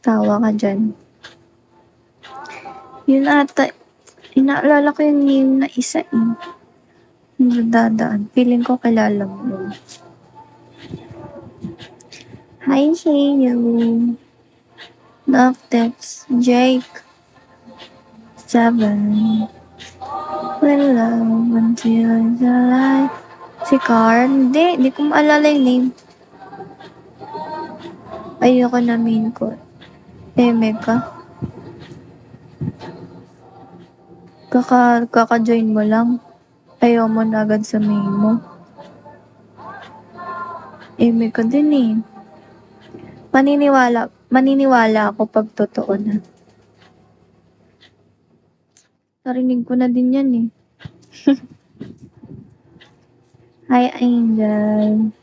Tawa ka dyan. Yun ata, inaalala ko yung name na isa eh. Nadadaan. Feeling ko kilala mo yun. Hi, Heyo. Noctex. Jake. 7. When love until the light. Si Carl? Hindi ko maalala yung name. Ayoko na main ko. Mega. Kaka-join mo lang. Ayaw mo na agad sa main mo. Mega din eh. Maniniwala ako pag totoo na. Narinig ko na din yan eh. Hi, Angel.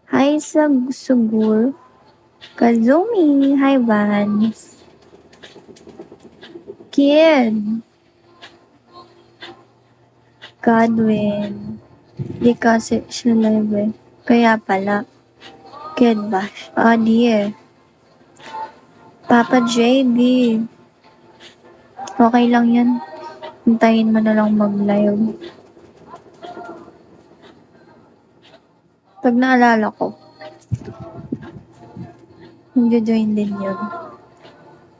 Hi, Sugur. Kazumi. Hi, Vans. Kid. Godwin. Di kasi siya live eh. Kaya pala. Kid Bash. Dear. Papa JB. Okay lang yan. Hintayin mo na lang mag-live. Pag naalala ko, mag-join din yun.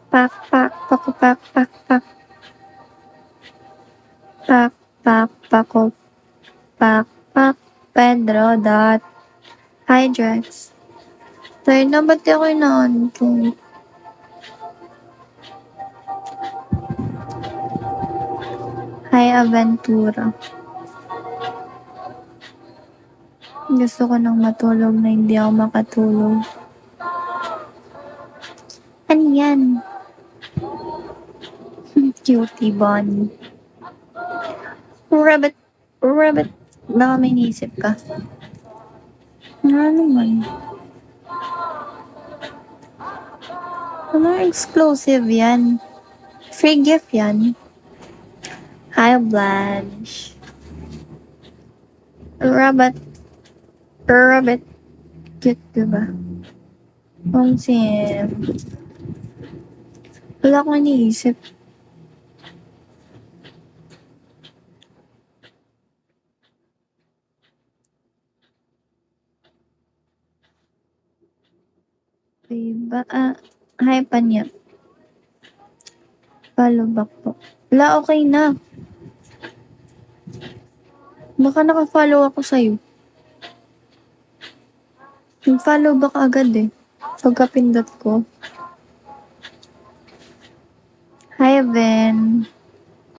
Pak, pak, pako, pak, pak, pak. Pak, pak, pako, pak, pak. Pedro, dot. Hi, Drex. Tayo na, ba't di ako inaanto? Hi, Aventura. Gusto ko nang matulog na hindi ako makatulog. Ano yan? Cutie bunny. Rabbit. Rabbit. Baka may naisip ka. Ano naman? Ano exclusive yan? Free gift yan. Hi, Blanche. Rabbit. Rabbit. Cute, diba? Sim. Wala akong iniisip. Diba? Hi, Panya. Follow back po. Wala, okay na. Baka naka-follow ako sa'yo. Yung follow back agad eh. Pagkapindot ko. Hi, Ben.